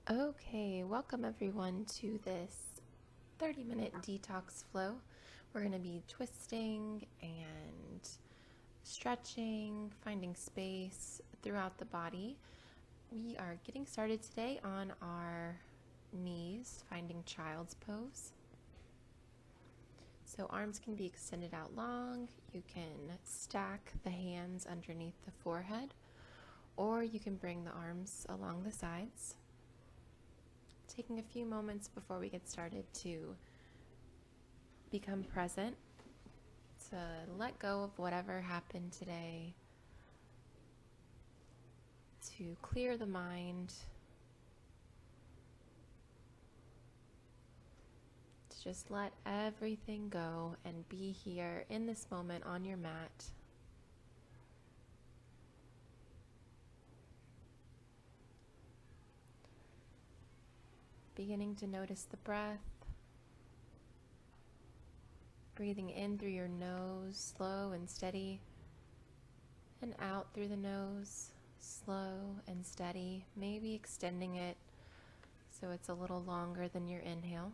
Okay, welcome everyone to this 30-minute detox flow. We're going to be twisting and stretching, finding space throughout the body. We are getting started today on our knees, finding child's pose. So arms can be extended out long. You can stack the hands underneath the forehead, or you can bring the arms along the sides. Taking a few moments before we get started to become present, to let go of whatever happened today, to clear the mind, to just let everything go and be here in this moment on your mat. Beginning to notice the breath, breathing in through your nose, slow and steady, and out through the nose, slow and steady, maybe extending it so it's a little longer than your inhale.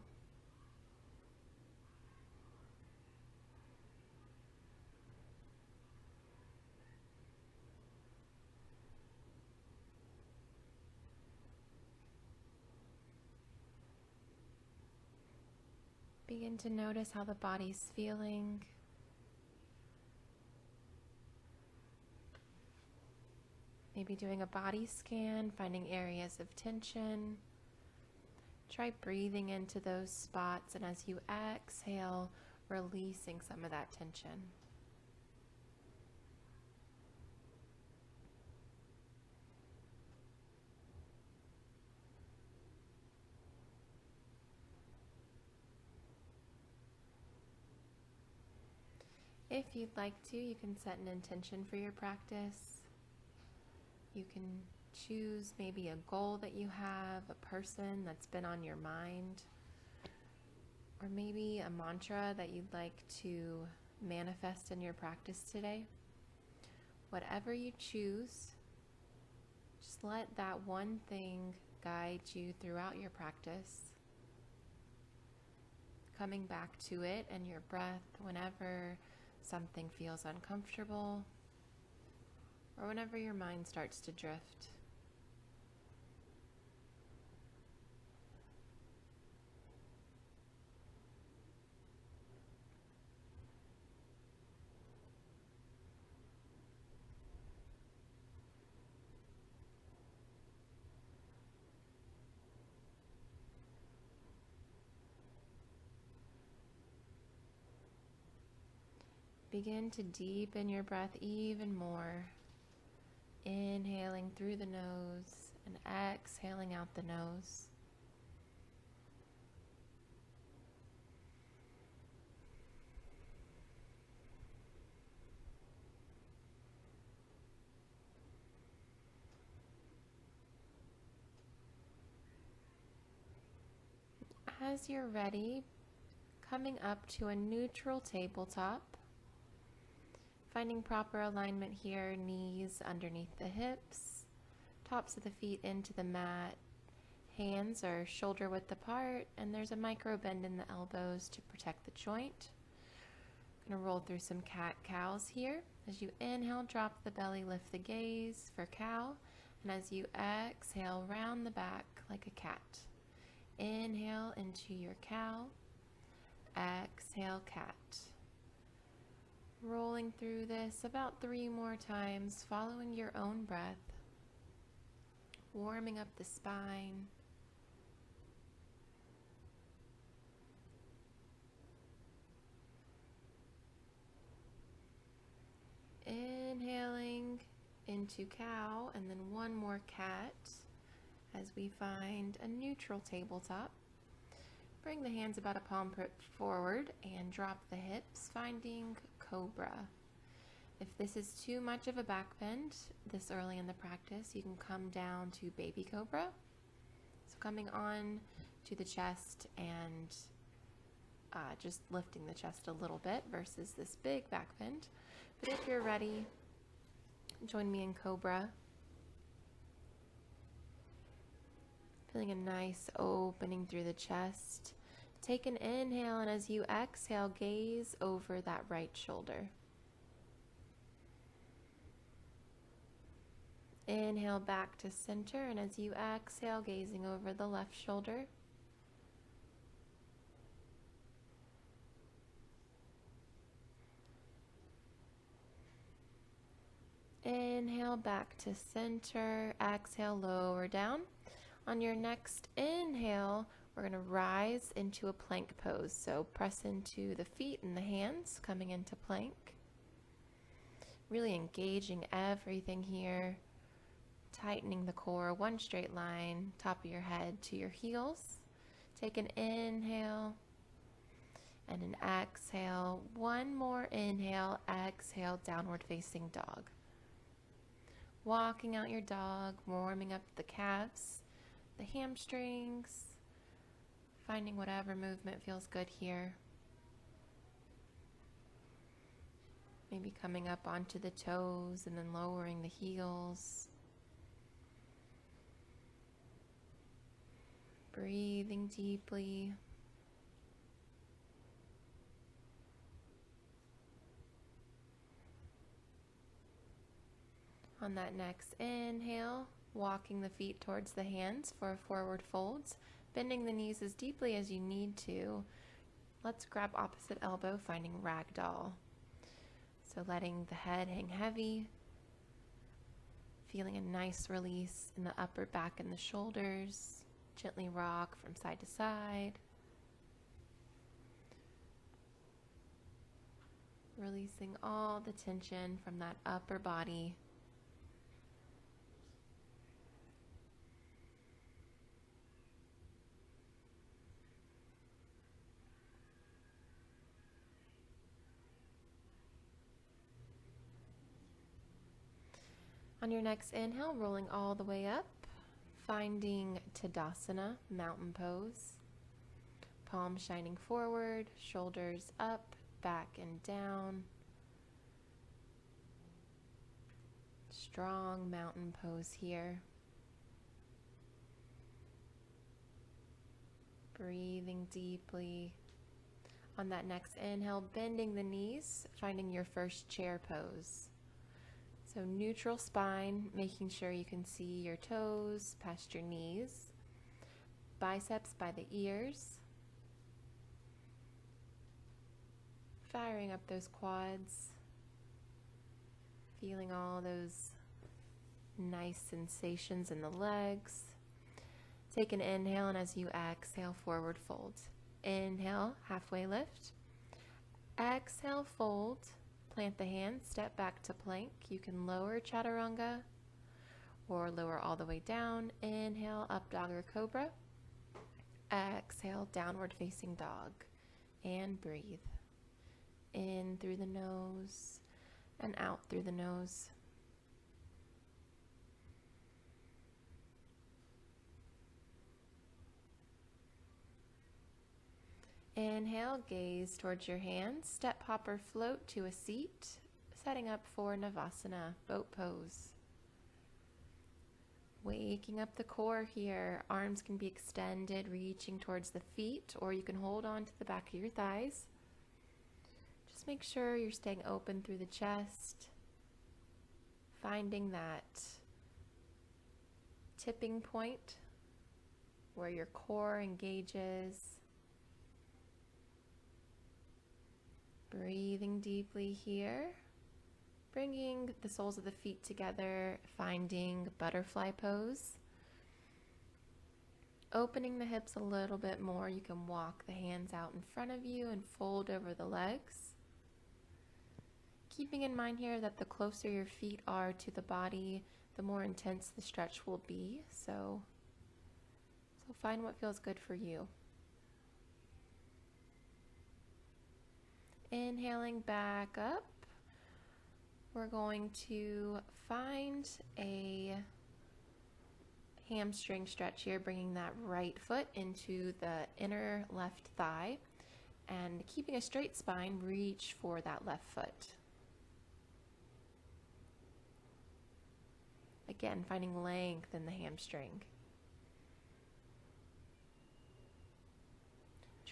Begin to notice how the body's feeling. Maybe doing a body scan, finding areas of tension. Try breathing into those spots, and as you exhale, releasing some of that tension. If you'd like to, you can set an intention for your practice. You can choose maybe a goal that you have, a person that's been on your mind, or maybe a mantra that you'd like to manifest in your practice today. Whatever you choose, just let that one thing guide you throughout your practice, coming back to it and your breath whenever something feels uncomfortable or whenever your mind starts to drift. Begin to deepen your breath even more, inhaling through the nose and exhaling out the nose. As you're ready, coming up to a neutral tabletop, finding proper alignment here, knees underneath the hips, tops of the feet into the mat, hands are shoulder width apart, and there's a micro bend in the elbows to protect the joint. I'm going to roll through some cat-cows here. As you inhale, drop the belly, lift the gaze for cow, and as you exhale, round the back like a cat. Inhale into your cow, exhale cat. Rolling through this about 3 more times, following your own breath, warming up the spine. Inhaling into cow, and then one more cat as we find a neutral tabletop. Bring the hands about a palm forward and drop the hips, finding cobra. If this is too much of a back bend this early in the practice, you can come down to baby cobra. So coming on to the chest and just lifting the chest a little bit versus this big back bend. But if you're ready, join me in cobra. Feeling a nice opening through the chest. Take an inhale, and as you exhale, gaze over that right shoulder. Inhale back to center, and as you exhale, gazing over the left shoulder. Inhale back to center, exhale, lower down. On your next inhale, we're going to rise into a plank pose. So press into the feet and the hands, coming into plank. Really engaging everything here. Tightening the core, one straight line, top of your head to your heels. Take an inhale and an exhale. One more inhale, exhale, downward facing dog. Walking out your dog, warming up the calves, the hamstrings, finding whatever movement feels good here. Maybe coming up onto the toes and then lowering the heels. Breathing deeply. On that next inhale, walking the feet towards the hands for a forward fold, bending the knees as deeply as you need to. Let's grab opposite elbow, finding ragdoll. So letting the head hang heavy, feeling a nice release in the upper back and the shoulders. Gently rock from side to side. Releasing all the tension from that upper body. On your next inhale, rolling all the way up, finding Tadasana, mountain pose. Palms shining forward, shoulders up, back and down. Strong mountain pose here. Breathing deeply. On that next inhale, bending the knees, finding your first chair pose. So neutral spine, making sure you can see your toes past your knees. Biceps by the ears. Firing up those quads. Feeling all those nice sensations in the legs. Take an inhale, and as you exhale, forward fold. Inhale, halfway lift. Exhale, fold. Plant the hands, step back to plank. You can lower chaturanga or lower all the way down. Inhale, up dog or cobra. Exhale, downward facing dog. And breathe. In through the nose and out through the nose. Inhale, gaze towards your hands. Step hopper float to a seat, setting up for Navasana, boat pose. Waking up the core here. Arms can be extended, reaching towards the feet, or you can hold on to the back of your thighs. Just make sure you're staying open through the chest, finding that tipping point where your core engages. Breathing deeply here, bringing the soles of the feet together, finding butterfly pose. Opening the hips a little bit more, you can walk the hands out in front of you and fold over the legs. Keeping in mind here that the closer your feet are to the body, the more intense the stretch will be. So find what feels good for you. Inhaling back up, we're going to find a hamstring stretch here, bringing that right foot into the inner left thigh, and keeping a straight spine, reach for that left foot. Again, finding length in the hamstring.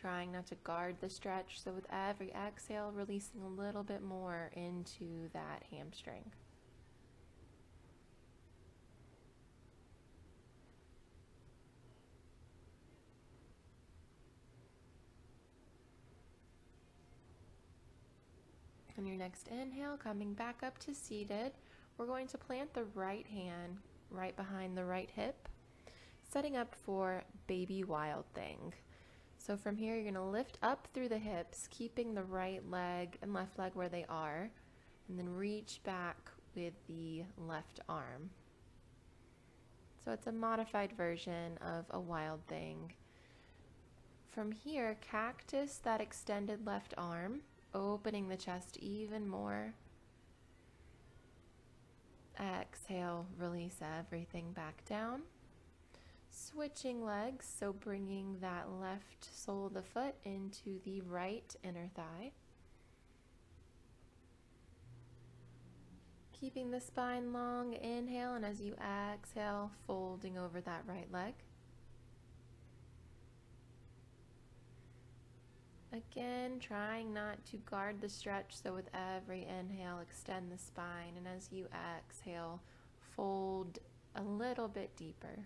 trying not to guard the stretch. So with every exhale, releasing a little bit more into that hamstring. On your next inhale, coming back up to seated, we're going to plant the right hand right behind the right hip, setting up for baby wild thing. So from here, you're going to lift up through the hips, keeping the right leg and left leg where they are, and then reach back with the left arm. So it's a modified version of a wild thing. From here, cactus that extended left arm, opening the chest even more. Exhale, release everything back down. Switching legs, so bringing that left sole of the foot into the right inner thigh. Keeping the spine long, inhale, and as you exhale, folding over that right leg. Again, trying not to guard the stretch, so with every inhale, extend the spine, and as you exhale, fold a little bit deeper.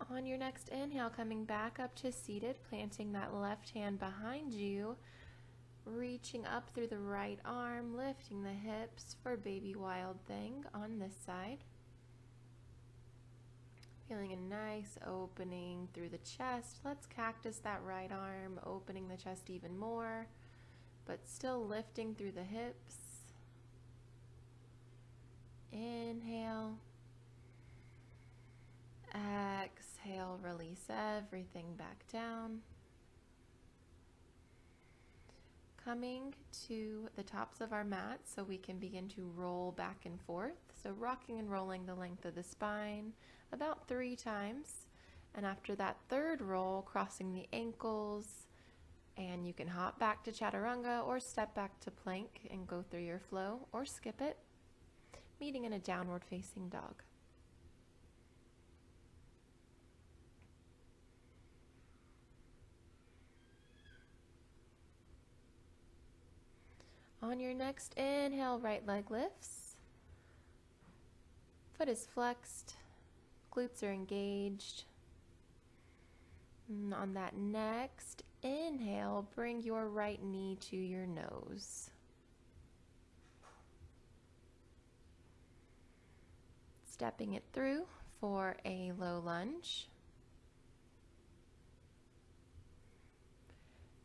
On your next inhale, coming back up to seated, planting that left hand behind you, reaching up through the right arm, lifting the hips for baby wild thing on this side. Feeling a nice opening through the chest. Let's cactus that right arm, opening the chest even more, but still lifting through the hips. Inhale. Exhale, release everything back down. Coming to the tops of our mat so we can begin to roll back and forth. So rocking and rolling the length of the spine about 3 times. And after that third roll, crossing the ankles, and you can hop back to chaturanga or step back to plank and go through your flow or skip it, meeting in a downward facing dog. On your next inhale, right leg lifts. Foot is flexed. Glutes are engaged. And on that next inhale, bring your right knee to your nose. Stepping it through for a low lunge.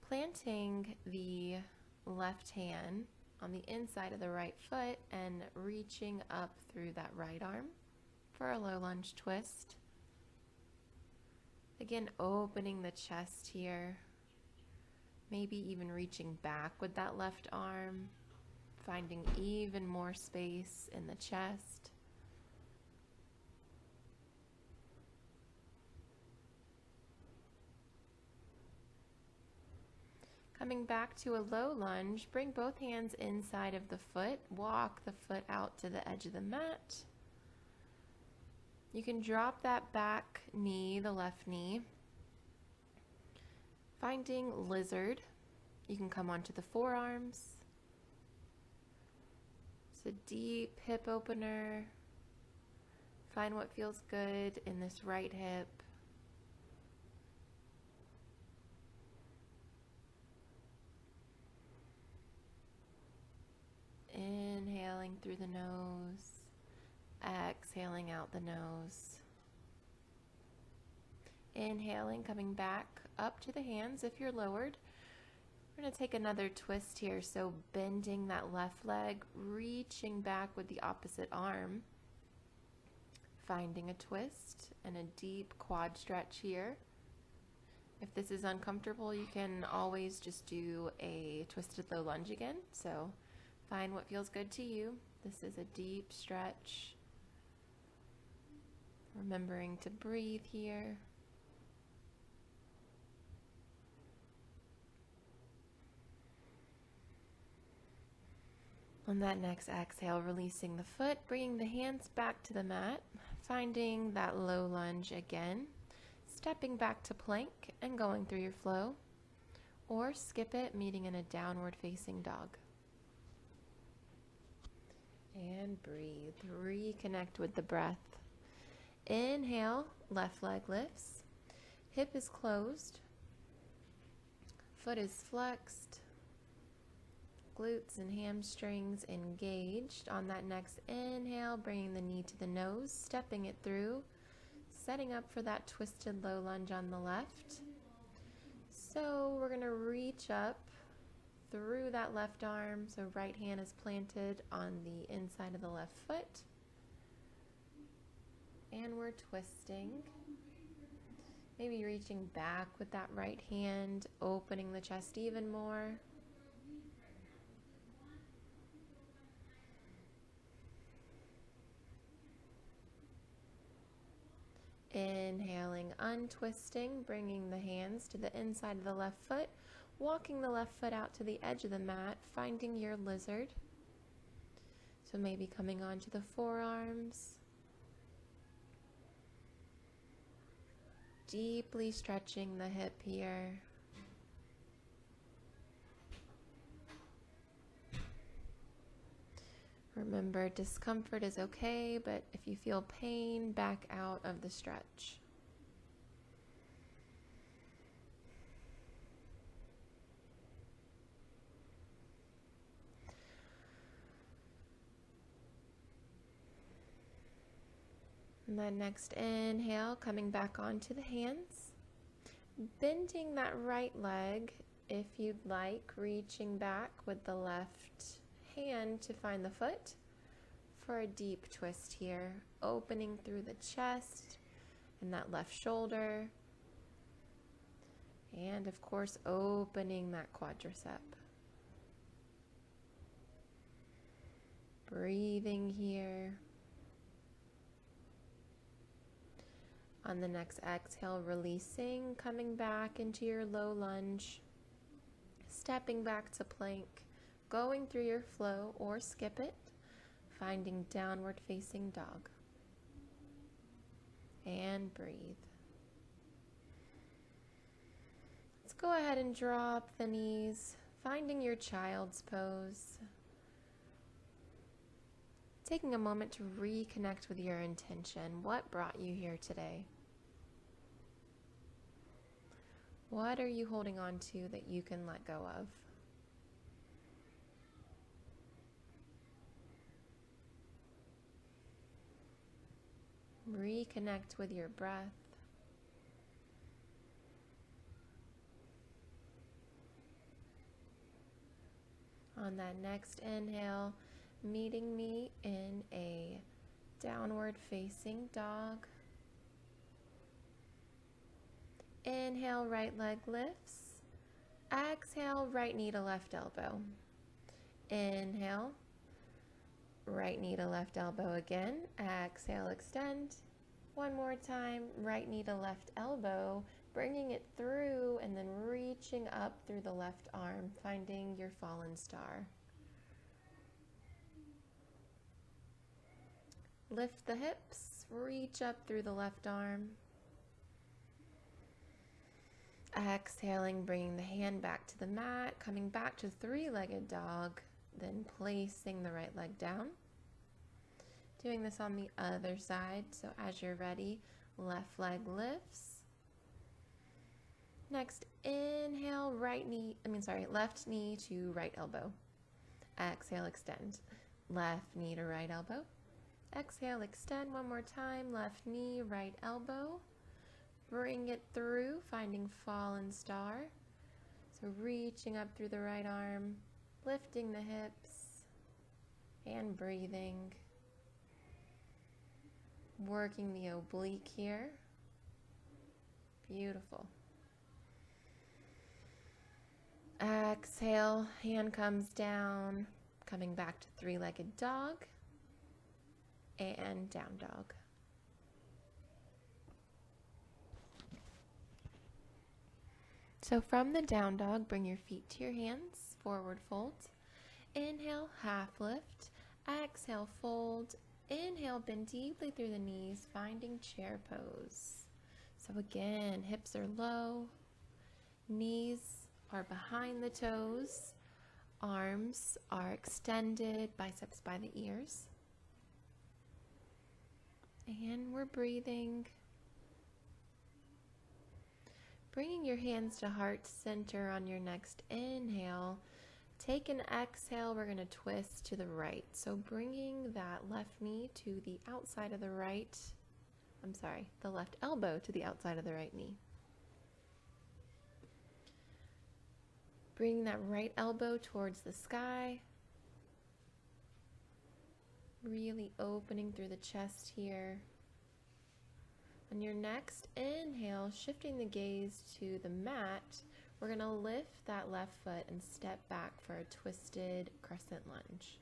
Planting the left hand on the inside of the right foot and reaching up through that right arm for a low lunge twist. Again, opening the chest here, maybe even reaching back with that left arm, finding even more space in the chest. Coming back to a low lunge, bring both hands inside of the foot, walk the foot out to the edge of the mat. You can drop that back knee, the left knee. Finding lizard, you can come onto the forearms. It's a deep hip opener. Find what feels good in this right hip. Inhaling through the nose, exhaling out the nose. Inhaling, coming back up to the hands if you're lowered. We're going to take another twist here, so bending that left leg, reaching back with the opposite arm. Finding a twist and a deep quad stretch here. If this is uncomfortable, you can always just do a twisted low lunge again. So find what feels good to you. This is a deep stretch. Remembering to breathe here. On that next exhale, releasing the foot, bringing the hands back to the mat, finding that low lunge again, stepping back to plank and going through your flow, or skip it, meeting in a downward facing dog. And breathe, reconnect with the breath. Inhale, left leg lifts, hip is closed, foot is flexed, glutes and hamstrings engaged. On that next inhale, bringing the knee to the nose, stepping it through, setting up for that twisted low lunge on the left. So we're going to reach up through that left arm, so right hand is planted on the inside of the left foot. And we're twisting. Maybe reaching back with that right hand, opening the chest even more. Inhaling, untwisting, bringing the hands to the inside of the left foot, walking the left foot out to the edge of the mat, finding your lizard. So maybe coming onto the forearms. Deeply stretching the hip here. Remember, discomfort is okay, but if you feel pain, back out of the stretch. And then next inhale, coming back onto the hands. Bending that right leg, if you'd like, reaching back with the left hand to find the foot for a deep twist here, opening through the chest and that left shoulder, and of course opening that quadricep. Breathing here. On the next exhale, releasing, coming back into your low lunge, stepping back to plank, going through your flow or skip it, finding downward facing dog. And breathe. Let's go ahead and drop the knees, finding your child's pose. Taking a moment to reconnect with your intention. What brought you here today? What are you holding on to that you can let go of? Reconnect with your breath. On that next inhale, meeting me in a downward facing dog. Inhale, right leg lifts. Exhale, right knee to left elbow. Inhale, right knee to left elbow again. Exhale, extend. One more time, right knee to left elbow, bringing it through and then reaching up through the left arm, finding your fallen star. Lift the hips, reach up through the left arm. Exhaling, bringing the hand back to the mat, coming back to three-legged dog, then placing the right leg down. Doing this on the other side, so as you're ready, left leg lifts. Next, inhale, left knee to right elbow. Exhale, extend. Left knee to right elbow. Exhale, extend one more time, left knee, right elbow. Bring it through, finding fallen star. So reaching up through the right arm, lifting the hips, and breathing. Working the oblique here. Beautiful. Exhale, hand comes down, coming back to three-legged dog, and down dog. So from the down dog, bring your feet to your hands, forward fold. Inhale, half lift. Exhale, fold. Inhale, bend deeply through the knees, finding chair pose. So again, hips are low, knees are behind the toes, arms are extended, biceps by the ears. And we're breathing. Bringing your hands to heart center on your next inhale. Take an exhale, we're going to twist to the right. So bringing that left knee to the outside of the right, the left elbow to the outside of the right knee. Bring that right elbow towards the sky. Really opening through the chest here. On your next inhale, shifting the gaze to the mat, we're going to lift that left foot and step back for a twisted crescent lunge.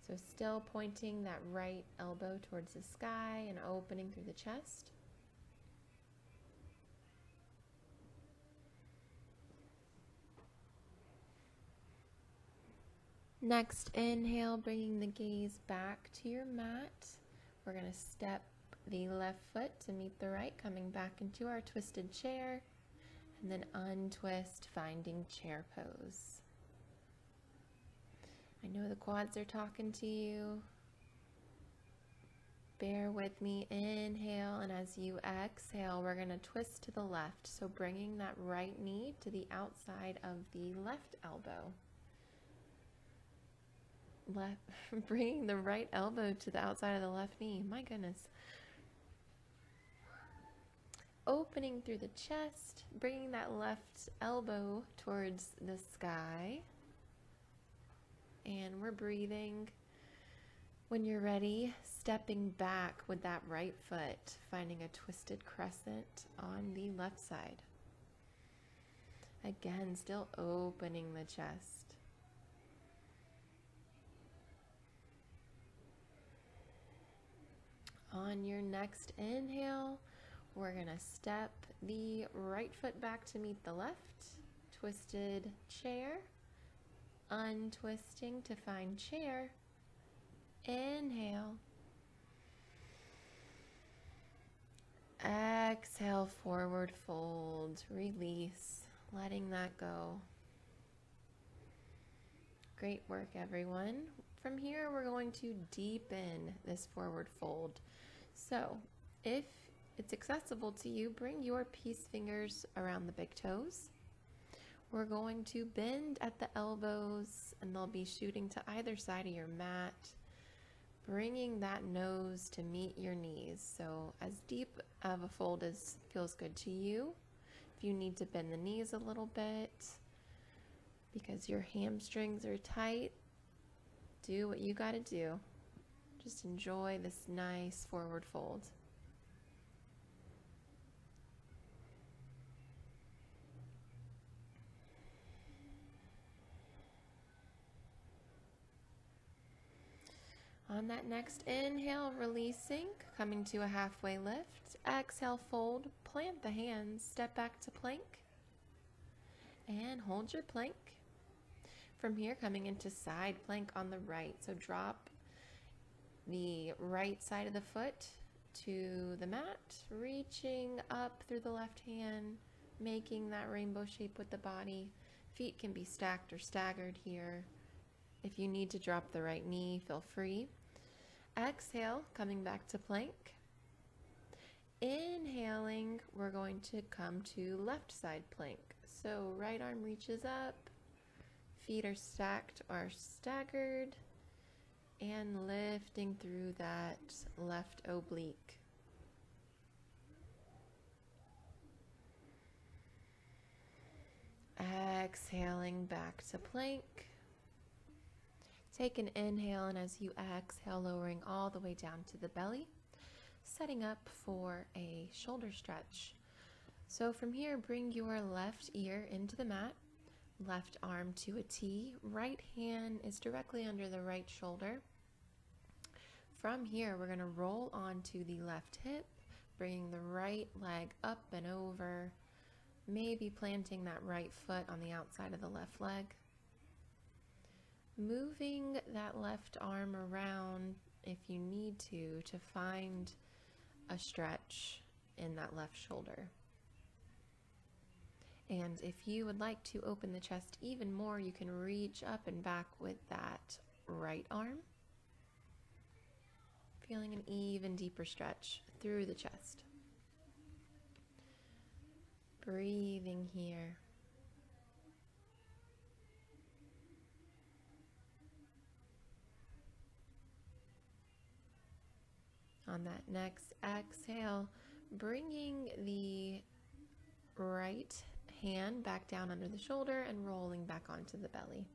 So still pointing that right elbow towards the sky and opening through the chest. Next inhale, bringing the gaze back to your mat. We're going to step the left foot to meet the right, coming back into our twisted chair, and then untwist, finding chair pose. I know the quads are talking to you. Bear with me. Inhale, and as you exhale, we're going to twist to the left. So bringing that right knee to the outside of the left elbow. Bringing the right elbow to the outside of the left knee. My goodness. Opening through the chest, bringing that left elbow towards the sky. And we're breathing. When you're ready, stepping back with that right foot, finding a twisted crescent on the left side. Again, still opening the chest. On your next inhale, we're going to step the right foot back to meet the left, twisted chair, untwisting to find chair, inhale, exhale, forward fold, release, letting that go. Great work, everyone. From here, we're going to deepen this forward fold. So, if it's accessible to you, bring your peace fingers around the big toes. We're going to bend at the elbows, and they'll be shooting to either side of your mat, bringing that nose to meet your knees. So, as deep of a fold as feels good to you. If you need to bend the knees a little bit because your hamstrings are tight, do what you got to do. Just enjoy this nice forward fold. On that next inhale, releasing, coming to a halfway lift. Exhale, fold, plant the hands, step back to plank, and hold your plank. From here, coming into side plank on the right. So drop the right side of the foot to the mat, reaching up through the left hand, making that rainbow shape with the body. Feet can be stacked or staggered here. If you need to drop the right knee, feel free. Exhale, coming back to plank. Inhaling, we're going to come to left side plank. So right arm reaches up, feet are stacked or staggered, and lifting through that left oblique. Exhaling back to plank. Take an inhale, and as you exhale, lowering all the way down to the belly, setting up for a shoulder stretch. So from here, bring your left ear into the mat, left arm to a T, right hand is directly under the right shoulder. From here, we're going to roll onto the left hip, bringing the right leg up and over, Maybe planting that right foot on the outside of the left leg. Moving that left arm around if you need to find a stretch in that left shoulder. And if you would like to open the chest even more, you can reach up and back with that right arm, feeling an even deeper stretch through the chest. Breathing here. On that next exhale, bringing the right hand back down under the shoulder and rolling back onto the belly.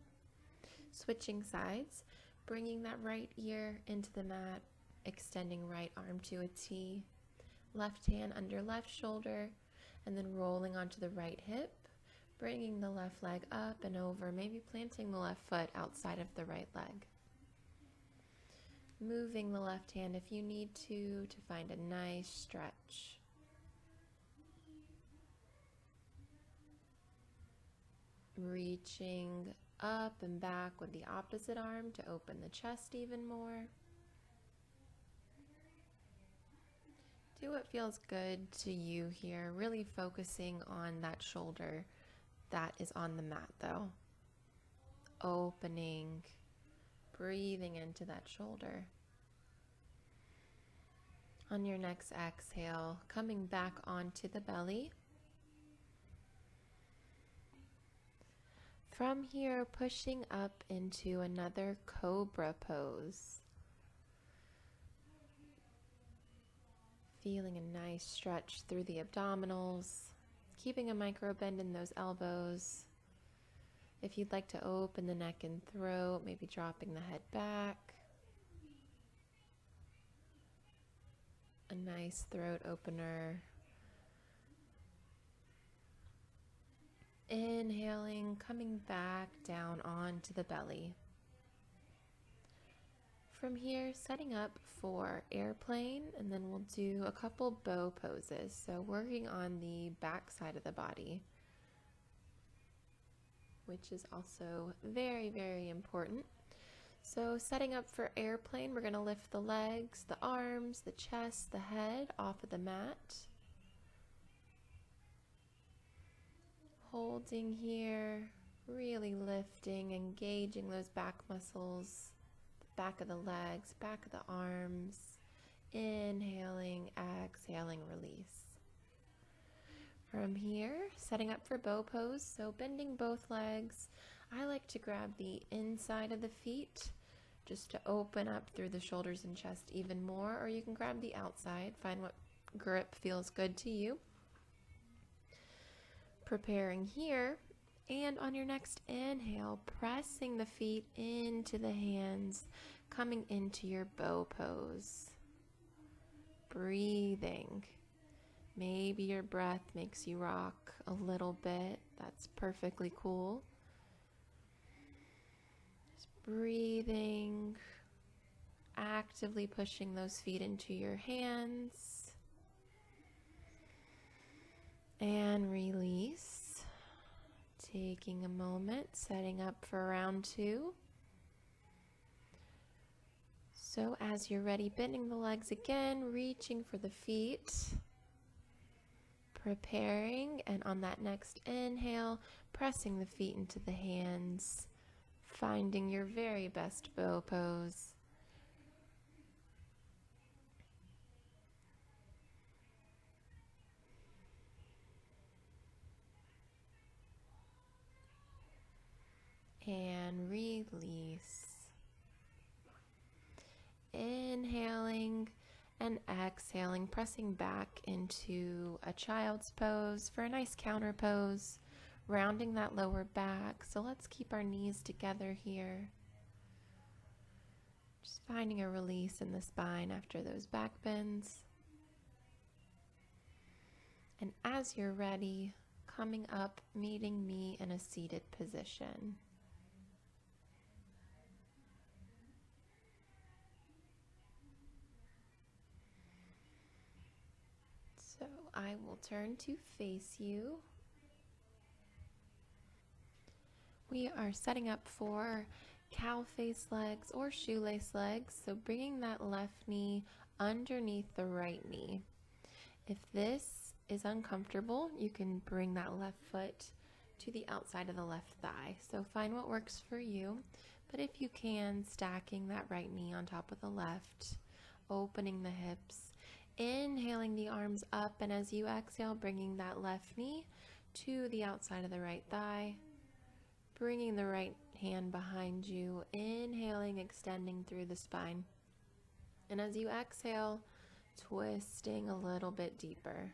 Switching sides, bringing that right ear into the mat, extending right arm to a T, left hand under left shoulder, and then rolling onto the right hip, bringing the left leg up and over, maybe planting the left foot outside of the right leg. Moving the left hand if you need to find a nice stretch. Reaching up and back with the opposite arm to open the chest even more. Do what feels good to you here, really focusing on that shoulder that is on the mat though. Opening, breathing into that shoulder. On your next exhale, coming back onto the belly. From here, pushing up into another cobra pose. Feeling a nice stretch through the abdominals, keeping a micro bend in those elbows. If you'd like to open the neck and throat, maybe dropping the head back. A nice throat opener. Inhaling, coming back down onto the belly. From here, setting up for airplane, and then we'll do a couple bow poses. So working on the back side of the body, which is also very, very important. So setting up for airplane, we're going to lift the legs, the arms, the chest, the head off of the mat. Holding here, really lifting, engaging those back muscles, the back of the legs, back of the arms. Inhaling, exhaling, release. From here, setting up for bow pose, so bending both legs. I like to grab the inside of the feet just to open up through the shoulders and chest even more, or you can grab the outside, find what grip feels good to you. Preparing here, and on your next inhale, pressing the feet into the hands, coming into your bow pose. Breathing. Maybe your breath makes you rock a little bit. That's perfectly cool. Just breathing, actively pushing those feet into your hands. And release. Taking a moment, setting up for round two. So as you're ready, bending the legs again, reaching for the feet. Preparing, and on that next inhale, pressing the feet into the hands, finding your very best bow pose. And release. Inhaling and exhaling, pressing back into a child's pose for a nice counter pose, rounding that lower back. So let's keep our knees together here. Just finding a release in the spine after those back bends. And as you're ready, coming up, meeting me in a seated position. So I will turn to face you, We are setting up for cow face legs or shoelace legs. So bringing that left knee underneath the right knee. If this is uncomfortable, you can bring that left foot to the outside of the left thigh. So find what works for you. But if you can, stacking that right knee on top of the left, opening the hips, inhaling the arms up, and as you exhale, bringing that left knee to the outside of the right thigh, bringing the right hand behind you, inhaling, extending through the spine. And as you exhale, twisting a little bit deeper.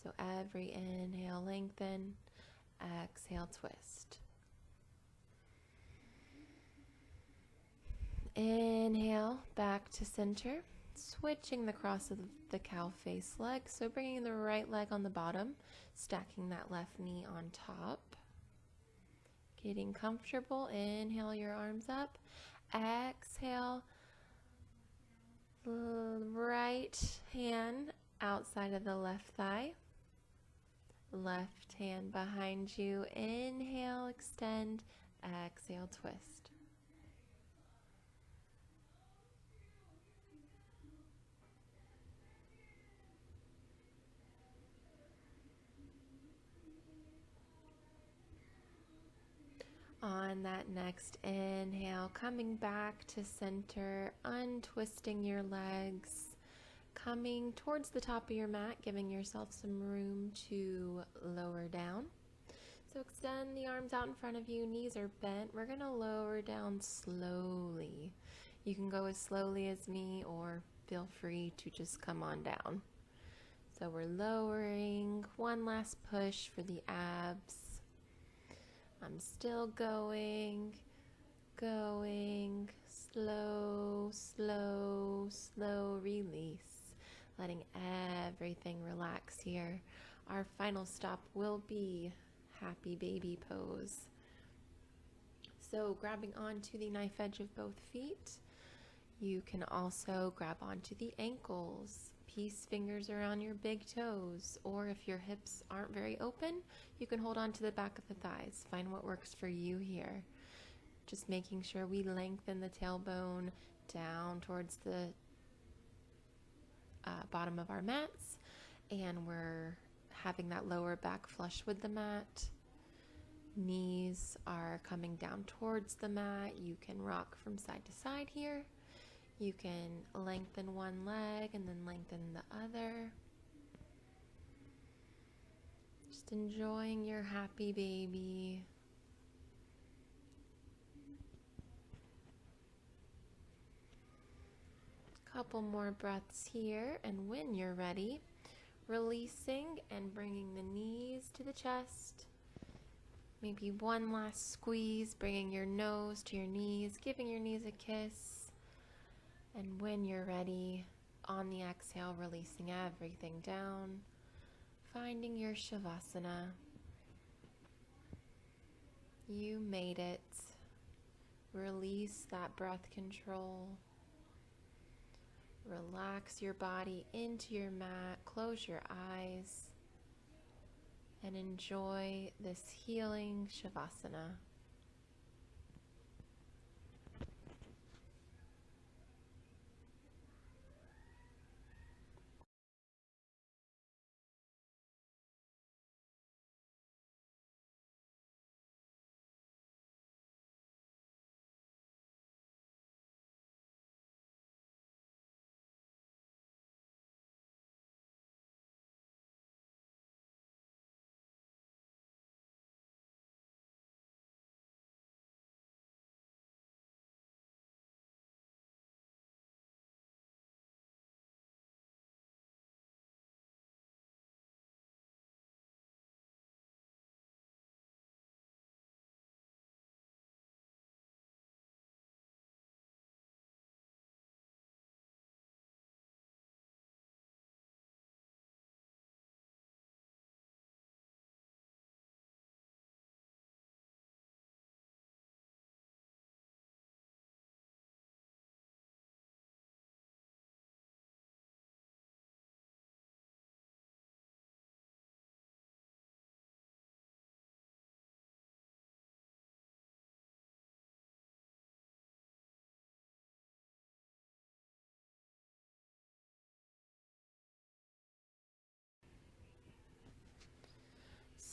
So every inhale, lengthen, exhale, twist. Inhale, back to center, switching the cross of the cow face leg. So bringing the right leg on the bottom, stacking that left knee on top. Getting comfortable, inhale your arms up, exhale, right hand outside of the left thigh, left hand behind you, inhale, extend, exhale, twist. On that next inhale, coming back to center, untwisting your legs, coming towards the top of your mat, giving yourself some room to lower down. So extend the arms out in front of you, knees are bent. We're going to lower down slowly. You can go as slowly as me or feel free to just come on down. So we're lowering, one last push for the abs. I'm still going, slow, slow, slow release, letting everything relax here. Our final stop will be happy baby pose. So grabbing onto the knife edge of both feet, you can also grab onto the ankles. Peace fingers around your big toes, or if your hips aren't very open, you can hold on to the back of the thighs. Find what works for you here. Just making sure we lengthen the tailbone down towards the bottom of our mats, and we're having that lower back flush with the mat. Knees are coming down towards the mat. You can rock from side to side here. You can lengthen one leg and then lengthen the other. Just enjoying your happy baby. Couple more breaths here, and when you're ready, releasing and bringing the knees to the chest. Maybe one last squeeze, bringing your nose to your knees, giving your knees a kiss. And when you're ready, on the exhale, releasing everything down, finding your Shavasana. You made it. Release that breath control. Relax your body into your mat, close your eyes, and enjoy this healing Shavasana.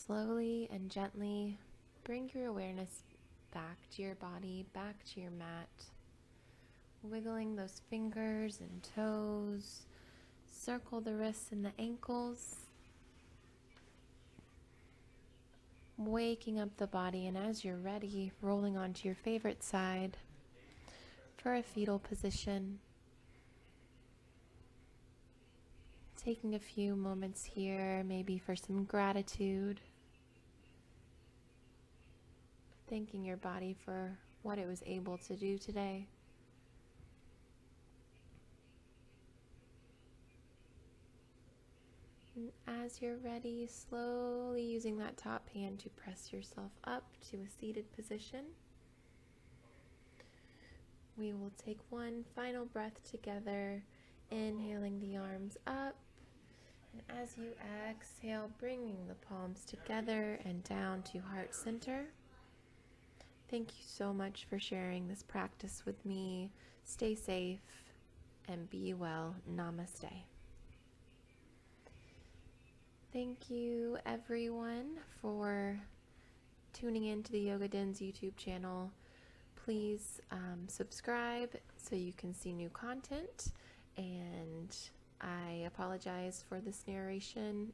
Slowly and gently bring your awareness back to your body, back to your mat, wiggling those fingers and toes. Circle the wrists and the ankles, waking up the body, and as you're ready, rolling onto your favorite side for a fetal position. Taking a few moments here, maybe for some gratitude, thanking your body for what it was able to do today. And as you're ready, slowly using that top hand to press yourself up to a seated position. We will take one final breath together, inhaling the arms up. And as you exhale, bringing the palms together and down to heart center. Thank you so much for sharing this practice with me. Stay safe and be well. Namaste. Thank you, everyone, for tuning in to the Yoga Den's YouTube channel. Please subscribe so you can see new content. And I apologize for this narration,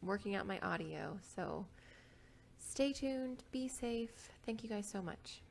working out my audio. So stay tuned, be safe. Thank you guys so much.